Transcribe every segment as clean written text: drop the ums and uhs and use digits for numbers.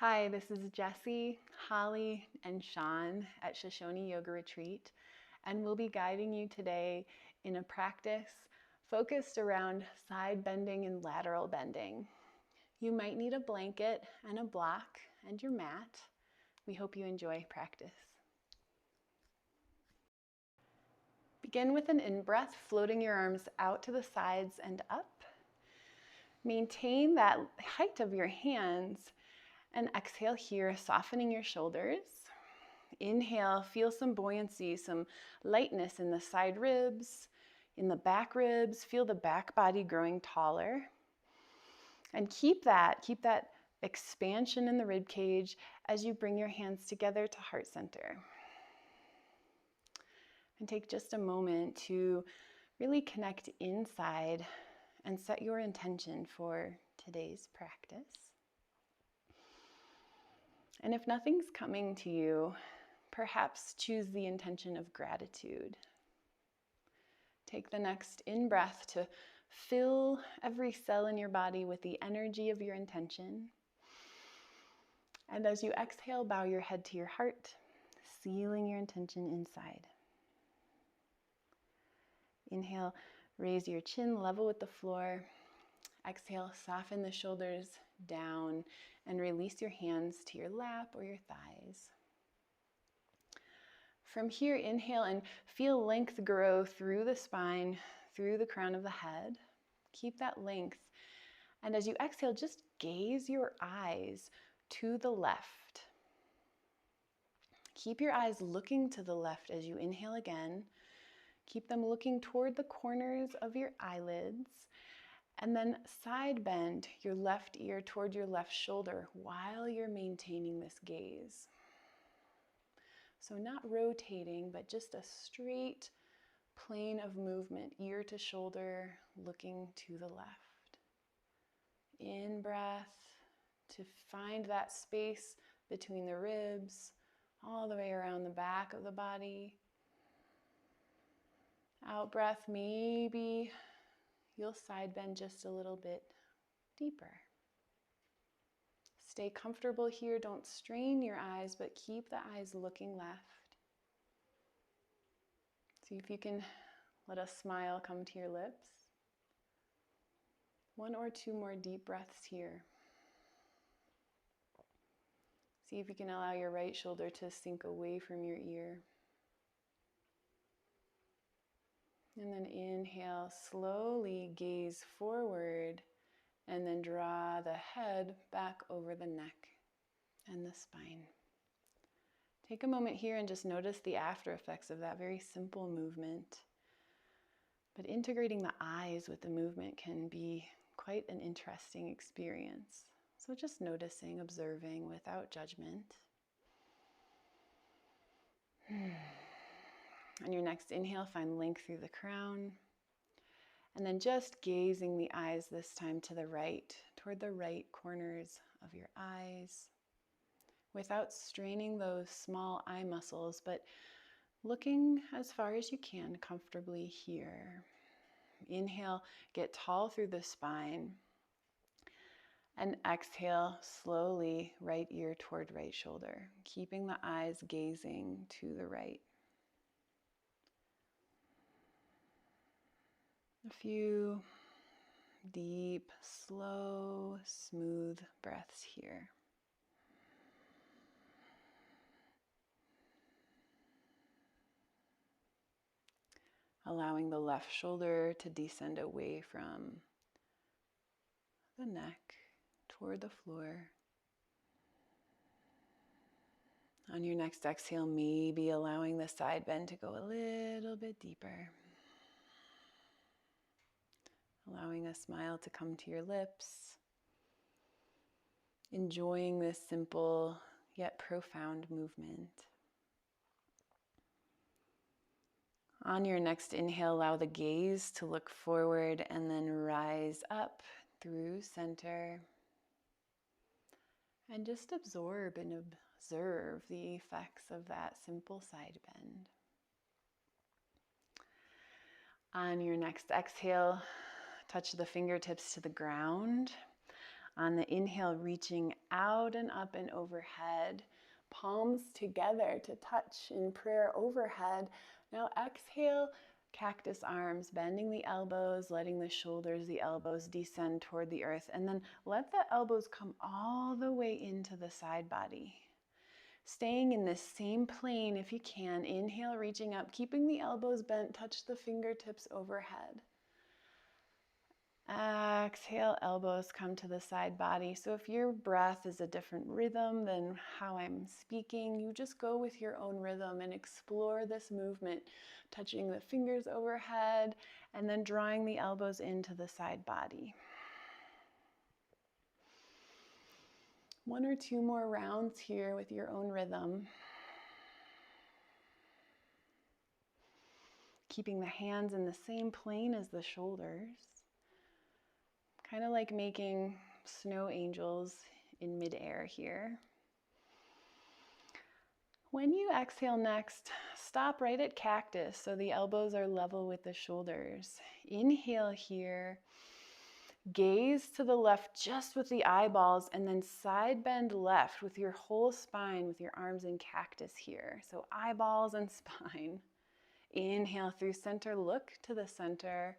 Hi, this is Jessie, Holly, and Sean at Shoshone Yoga Retreat, and we'll be guiding you today in a practice focused around side bending and lateral bending. You might need a blanket and a block and your mat. We hope you enjoy practice. Begin with an in-breath, floating your arms out to the sides and up. Maintain that height of your hands. And exhale here, softening your shoulders. Inhale, feel some buoyancy, some lightness in the side ribs, in the back ribs. Feel the back body growing taller. And keep that expansion in the rib cage as you bring your hands together to heart center. And take just a moment to really connect inside and set your intention for today's practice. And if nothing's coming to you, perhaps choose the intention of gratitude. Take the next in-breath to fill every cell in your body with the energy of your intention. And as you exhale, bow your head to your heart, sealing your intention inside. Inhale, raise your chin level with the floor. Exhale, soften the shoulders down and release your hands to your lap or your thighs. From here, inhale and feel length grow through the spine, through the crown of the head. Keep that length. And as you exhale, just gaze your eyes to the left. Keep your eyes looking to the left as you inhale again. Keep them looking toward the corners of your eyelids. And then side bend your left ear toward your left shoulder while you're maintaining this gaze. So not rotating, but just a straight plane of movement, ear to shoulder, looking to the left. In breath to find that space between the ribs, all the way around the back of the body. Out breath, maybe you'll side bend just a little bit deeper. Stay comfortable here. Don't strain your eyes, but keep the eyes looking left. See if you can let a smile come to your lips. One or two more deep breaths here. See if you can allow your right shoulder to sink away from your ear. And then inhale, slowly gaze forward and then draw the head back over the neck and the spine. Take a moment here and just notice the after effects of that very simple movement. But integrating the eyes with the movement can be quite an interesting experience. So just noticing, observing without judgment. On your next inhale, find length through the crown. And then just gazing the eyes this time to the right, toward the right corners of your eyes, without straining those small eye muscles, but looking as far as you can comfortably here. Inhale, get tall through the spine. And exhale, slowly, right ear toward right shoulder, keeping the eyes gazing to the right. A few deep, slow, smooth breaths here. Allowing the left shoulder to descend away from the neck toward the floor. On your next exhale, maybe allowing the side bend to go a little bit deeper. Allowing a smile to come to your lips. Enjoying this simple yet profound movement. On your next inhale, allow the gaze to look forward and then rise up through center. And just absorb and observe the effects of that simple side bend. On your next exhale, touch the fingertips to the ground. On the inhale, reaching out and up and overhead. Palms together to touch in prayer overhead. Now exhale, cactus arms, bending the elbows, letting the shoulders, the elbows descend toward the earth. And then let the elbows come all the way into the side body. Staying in this same plane if you can. Inhale, reaching up, keeping the elbows bent, touch the fingertips overhead. Exhale, elbows come to the side body. So if your breath is a different rhythm than how I'm speaking, you just go with your own rhythm and explore this movement, touching the fingers overhead and then drawing the elbows into the side body. 1 or 2 more rounds here with your own rhythm. Keeping the hands in the same plane as the shoulders. Kind of like making snow angels in midair here. When you exhale next, stop right at cactus so the elbows are level with the shoulders. Inhale here. Gaze to the left just with the eyeballs and then side bend left with your whole spine with your arms in cactus here. So eyeballs and spine. Inhale through center, look to the center.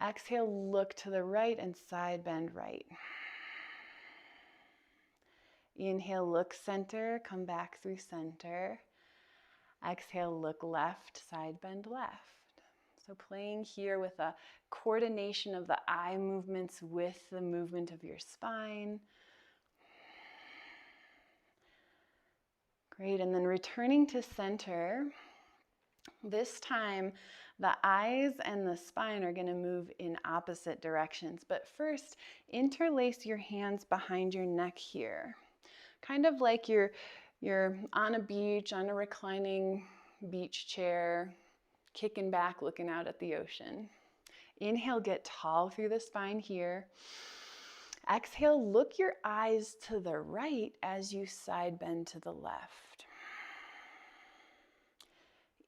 Exhale, look to the right and side bend right. Inhale, look center, come back through center. Exhale, look left, side bend left. So playing here with a coordination of the eye movements with the movement of your spine. Great, and then returning to center. This time, the eyes and the spine are going to move in opposite directions. But first, interlace your hands behind your neck here. Kind of like you're on a beach, on a reclining beach chair, kicking back, looking out at the ocean. Inhale, get tall through the spine here. Exhale, look your eyes to the right as you side bend to the left.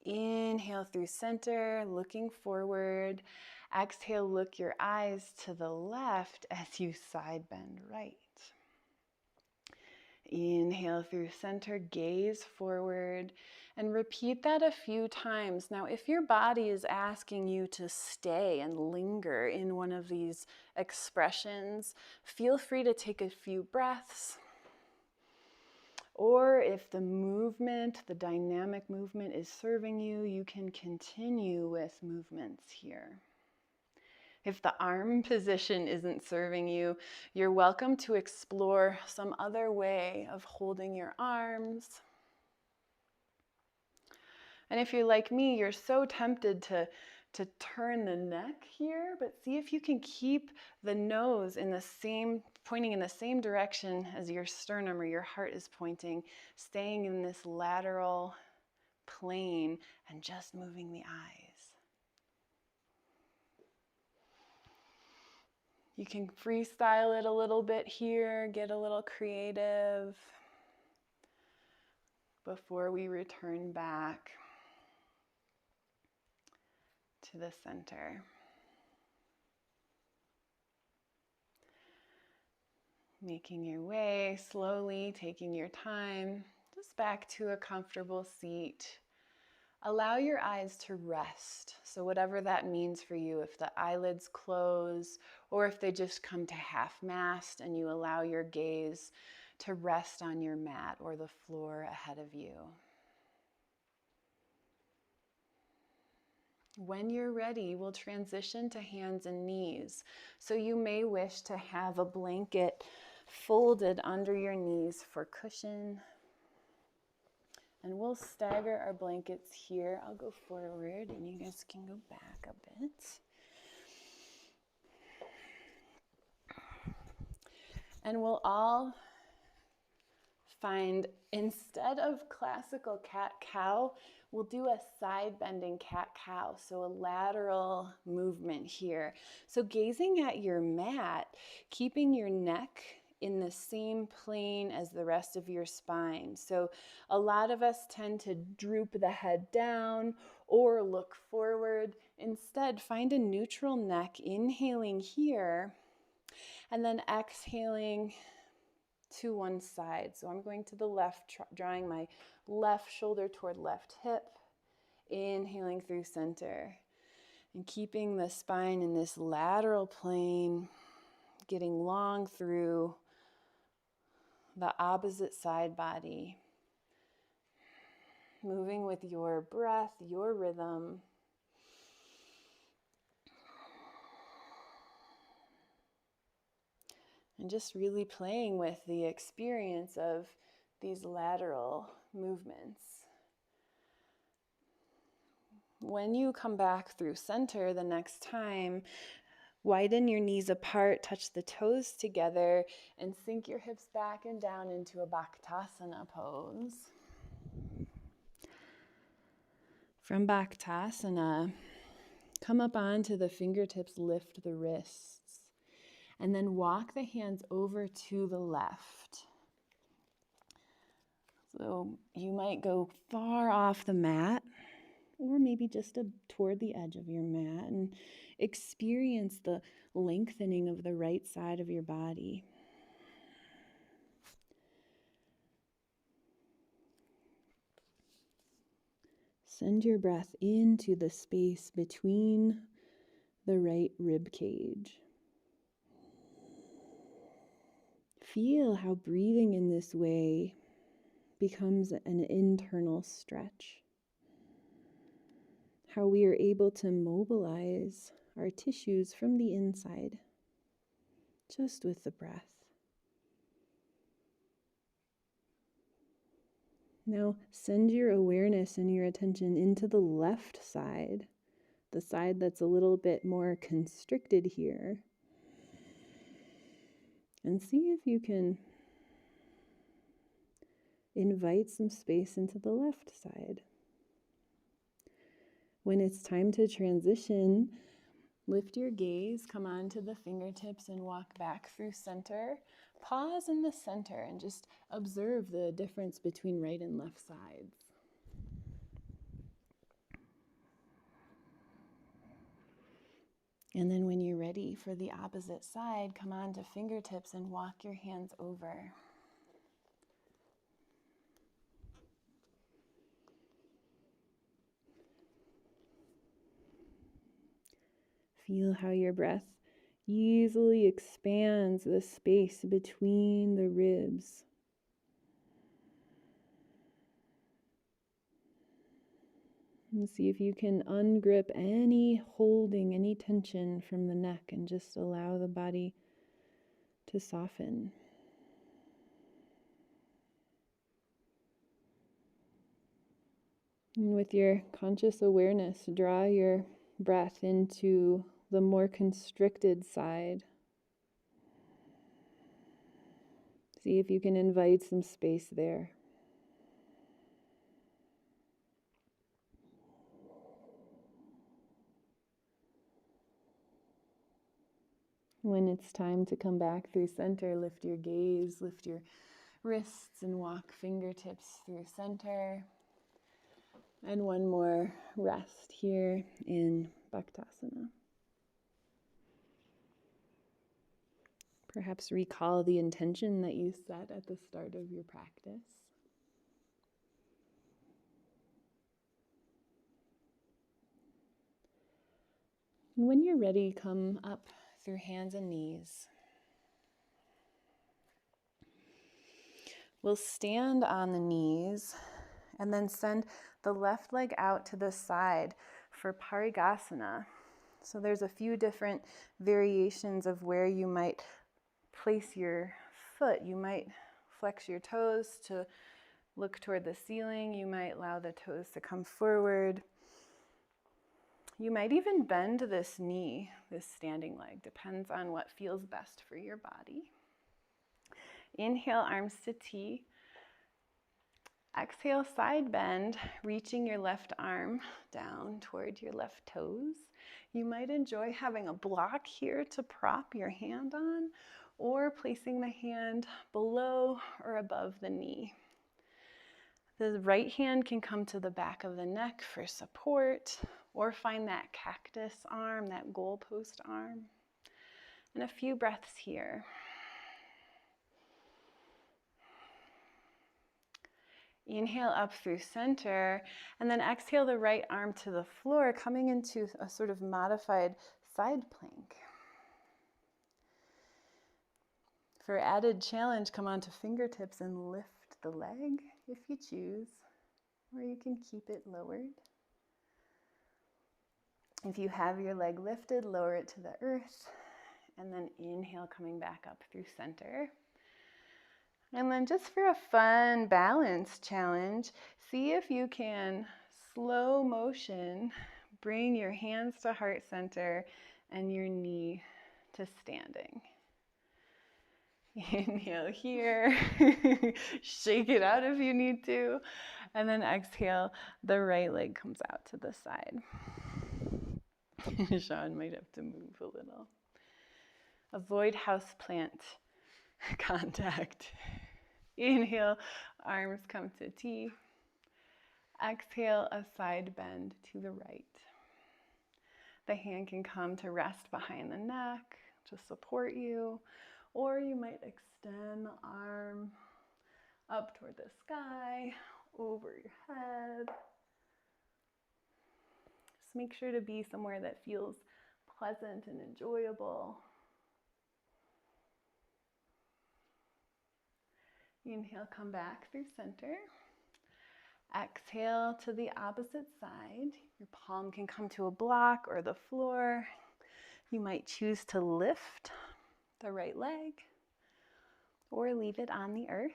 Inhale through center, looking forward. Exhale, look your eyes to the left as you side bend right. Inhale through center, gaze forward, and repeat that a few times. Now, if your body is asking you to stay and linger in one of these expressions, feel free to take a few breaths. Or if the movement, the dynamic movement is serving you, you can continue with movements here. If the arm position isn't serving you, you're welcome to explore some other way of holding your arms. And if you're like me, you're so tempted to turn the neck here, but see if you can keep the nose pointing in the same direction as your sternum or your heart is pointing, staying in this lateral plane and just moving the eyes. You can freestyle it a little bit here, get a little creative before we return back to the center. Making your way slowly, taking your time, just back to a comfortable seat. Allow your eyes to rest. So whatever that means for you, if the eyelids close or if they just come to half mast and you allow your gaze to rest on your mat or the floor ahead of you. When you're ready, we'll transition to hands and knees. So you may wish to have a blanket folded under your knees for cushion. And we'll stagger our blankets here. I'll go forward and you guys can go back a bit. And we'll all find, instead of classical cat-cow, we'll do a side bending cat-cow, so a lateral movement here. So gazing at your mat, keeping your neck in the same plane as the rest of your spine. So a lot of us tend to droop the head down or look forward. Instead, find a neutral neck, inhaling here, And then exhaling to one side. So I'm going to the left, drawing my left shoulder toward left hip, inhaling through center, and keeping the spine in this lateral plane, getting long through the opposite side body, moving with your breath, your rhythm. And just really playing with the experience of these lateral movements. When you come back through center the next time, widen your knees apart, touch the toes together, and sink your hips back and down into a Bhaktasana pose. From Bhaktasana, come up onto the fingertips, lift the wrists, and then walk the hands over to the left. So you might go far off the mat, or maybe just toward the edge of your mat, and experience the lengthening of the right side of your body. Send your breath into the space between the right rib cage. Feel how breathing in this way becomes an internal stretch. How we are able to mobilize our tissues from the inside, just with the breath. Now send your awareness and your attention into the left side, the side that's a little bit more constricted here. And see if you can invite some space into the left side. When it's time to transition, lift your gaze, come onto the fingertips and walk back through center. Pause in the center and just observe the difference between right and left sides. And then when you're ready for the opposite side, come onto fingertips and walk your hands over. Feel how your breath easily expands the space between the ribs. And see if you can ungrip any holding, any tension from the neck, and just allow the body to soften. And with your conscious awareness, draw your breath into the more constricted side. See if you can invite some space there. When it's time to come back through center, lift your gaze, lift your wrists, and walk fingertips through center. And one more rest here in Bhaktasana. Perhaps recall the intention that you set at the start of your practice. And when you're ready, come up through hands and knees. We'll stand on the knees and then send the left leg out to the side for Parigasana. So there's a few different variations of where you might place your foot. You might flex your toes to look toward the ceiling. You might allow the toes to come forward. You might even bend this knee, this standing leg. Depends on what feels best for your body. Inhale, arms to T. Exhale, side bend, reaching your left arm down toward your left toes. You might enjoy having a block here to prop your hand on, or placing the hand below or above the knee. The right hand can come to the back of the neck for support, or find that cactus arm, that goalpost arm. And a few breaths here. Inhale up through center, and then exhale the right arm to the floor, coming into a sort of modified side plank. For added challenge, come onto fingertips and lift the leg if you choose, or you can keep it lowered. If you have your leg lifted, lower it to the earth, and then inhale, coming back up through center. And then just for a fun balance challenge, see if you can slow motion bring your hands to heart center and your knee to standing. Inhale here, shake it out if you need to, and then exhale, the right leg comes out to the side. Sean might have to move a little. Avoid houseplant contact. Inhale, arms come to T. Exhale, a side bend to the right. The hand can come to rest behind the neck to support you, or you might extend the arm up toward the sky, over your head. Just make sure to be somewhere that feels pleasant and enjoyable. Inhale, come back through center. Exhale to the opposite side. Your palm can come to a block or the floor. You might choose to lift the right leg or leave it on the earth.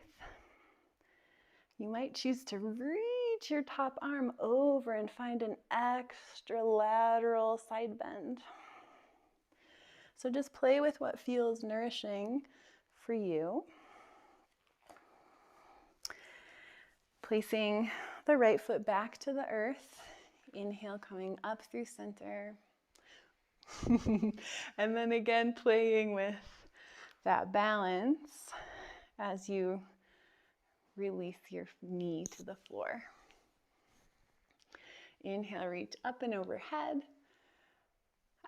You might choose to reach your top arm over and find an extra lateral side bend. So just play with what feels nourishing for you. Placing the right foot back to the earth. Inhale, coming up through center. And then again, playing with that balance as you release your knee to the floor. Inhale, reach up and overhead.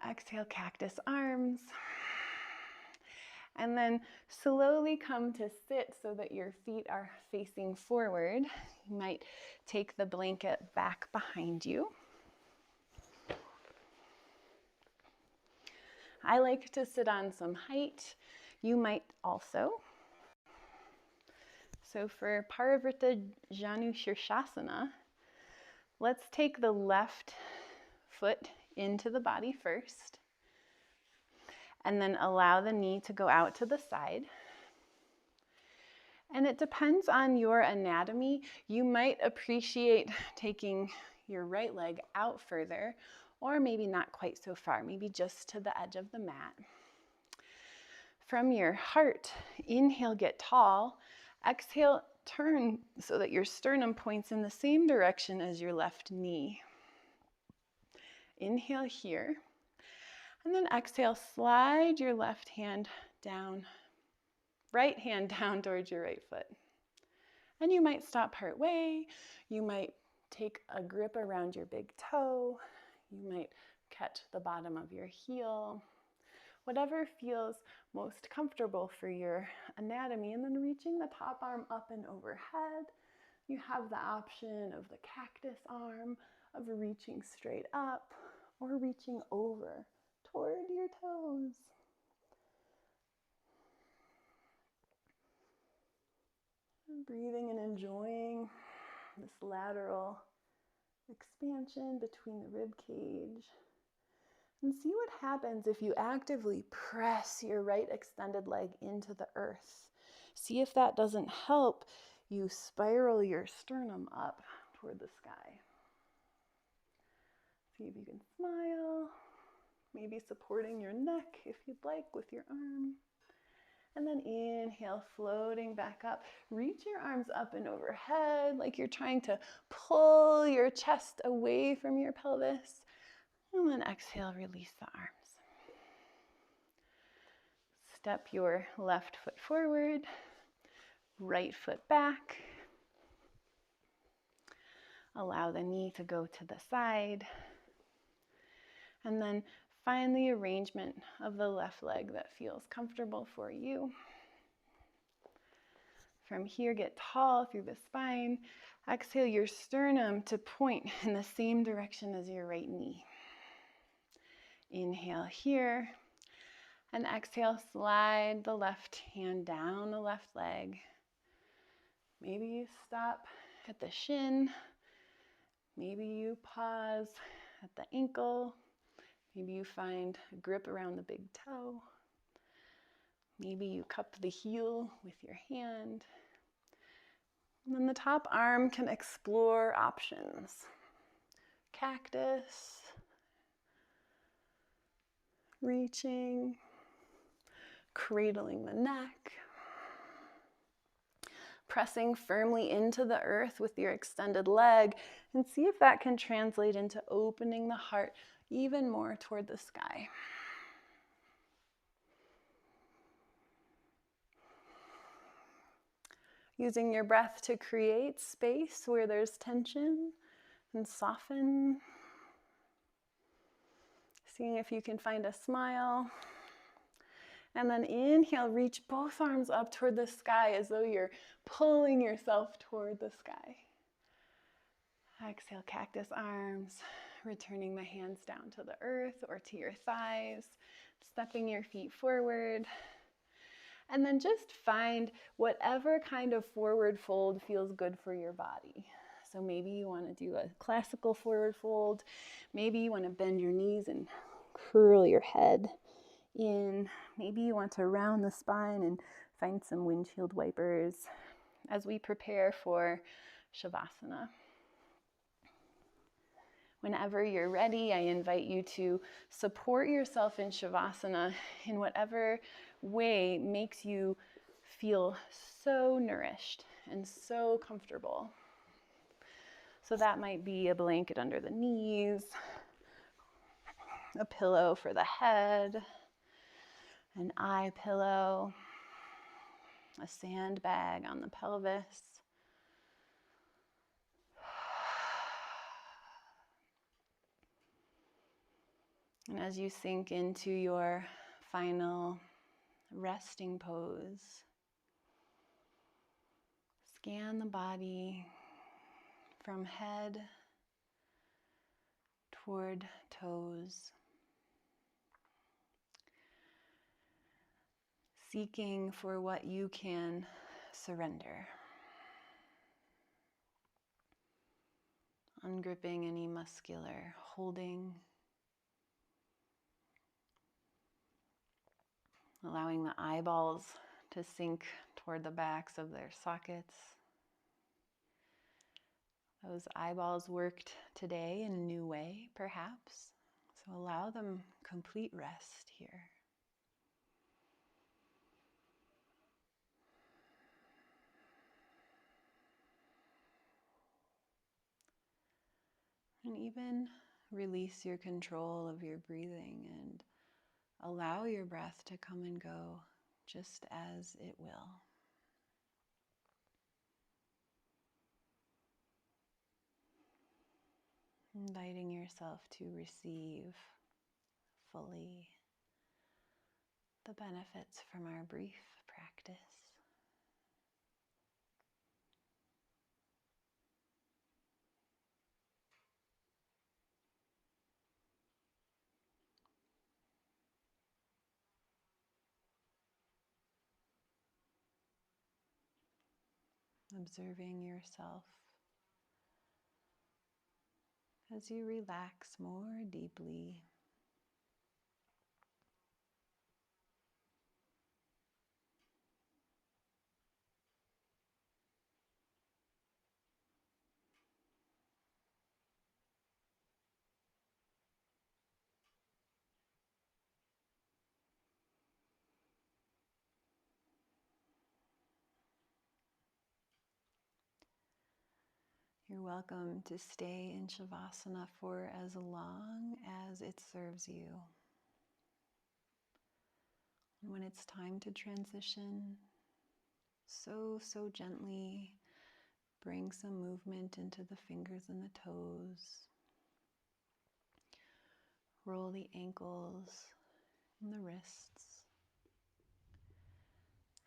Exhale, cactus arms. And then slowly come to sit so that your feet are facing forward. You might take the blanket back behind you. I like to sit on some height. You might also. So for Parivrtta Janu Shirshasana, let's take the left foot into the body first, and then allow the knee to go out to the side. And it depends on your anatomy. You might appreciate taking your right leg out further, or maybe not quite so far, maybe just to the edge of the mat. From your heart, inhale, get tall. Exhale, turn so that your sternum points in the same direction as your left knee. Inhale here. And then exhale, slide your left hand down, right hand down towards your right foot. And you might stop part way. You might take a grip around your big toe. You might catch the bottom of your heel. Whatever feels most comfortable for your anatomy. And then reaching the top arm up and overhead. You have the option of the cactus arm, of reaching straight up, or reaching over toward your toes. And breathing and enjoying this lateral expansion between the rib cage. And see what happens if you actively press your right extended leg into the earth. See if that doesn't help you spiral your sternum up toward the sky. See if you can smile. Maybe supporting your neck if you'd like with your arm. And then inhale, floating back up. Reach your arms up and overhead like you're trying to pull your chest away from your pelvis. And then exhale, release the arms. Step your left foot forward, right foot back. Allow the knee to go to the side. And then Find the arrangement of the left leg that feels comfortable for you. From here, get tall through the spine. Exhale your sternum to point in the same direction as your right knee. Inhale here, and exhale, slide the left hand down the left leg. Maybe you stop at the shin. Maybe you pause at the ankle. Maybe you find a grip around the big toe. Maybe you cup the heel with your hand. And then the top arm can explore options. Cactus, reaching, cradling the neck, pressing firmly into the earth with your extended leg, and see if that can translate into opening the heart even more toward the sky. Using your breath to create space where there's tension and soften. Seeing if you can find a smile. And then inhale, reach both arms up toward the sky as though you're pulling yourself toward the sky. Exhale, cactus arms, returning the hands down to the earth or to your thighs, stepping your feet forward. And then just find whatever kind of forward fold feels good for your body. So maybe you want to do a classical forward fold. Maybe you want to bend your knees and curl your head in. Maybe you want to round the spine and find some windshield wipers as we prepare for Shavasana. Whenever you're ready, I invite you to support yourself in Shavasana in whatever way makes you feel so nourished and so comfortable. So that might be a blanket under the knees, a pillow for the head, an eye pillow, a sandbag on the pelvis. And as you sink into your final resting pose, scan the body from head toward toes, seeking for what you can surrender, ungripping any muscular holding, allowing the eyeballs to sink toward the backs of their sockets. Those eyeballs worked today in a new way, perhaps, so allow them complete rest here. And even release your control of your breathing and allow your breath to come and go just as it will. Inviting yourself to receive fully the benefits from our brief practice. Observing yourself as you relax more deeply. You're welcome to stay in Shavasana for as long as it serves you. And when it's time to transition, so gently bring some movement into the fingers and the toes. Roll the ankles and the wrists.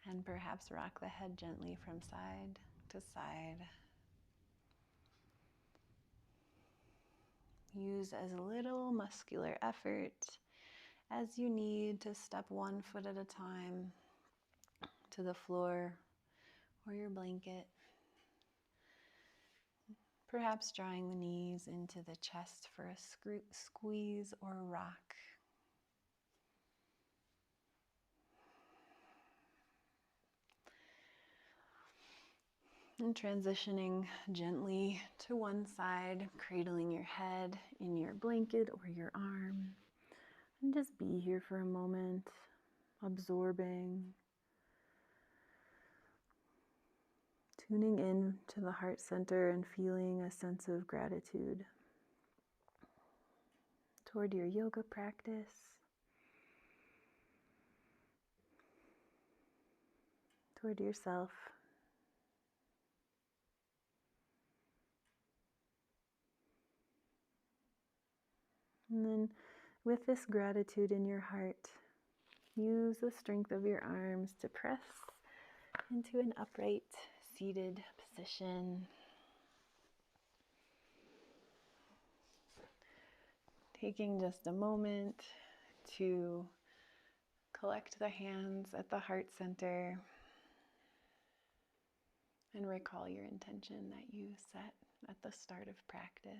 And perhaps rock the head gently from side to side. Use as little muscular effort as you need to step one foot at a time to the floor or your blanket. Perhaps drawing the knees into the chest for a squeeze or a rock. And transitioning gently to one side, cradling your head in your blanket or your arm. And just be here for a moment, absorbing, tuning in to the heart center and feeling a sense of gratitude toward your yoga practice, toward yourself. And then with this gratitude in your heart, use the strength of your arms to press into an upright, seated position. Taking just a moment to collect the hands at the heart center and recall your intention that you set at the start of practice.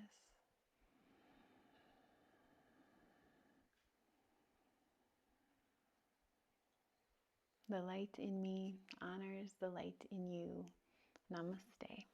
The light in me honors the light in you. Namaste.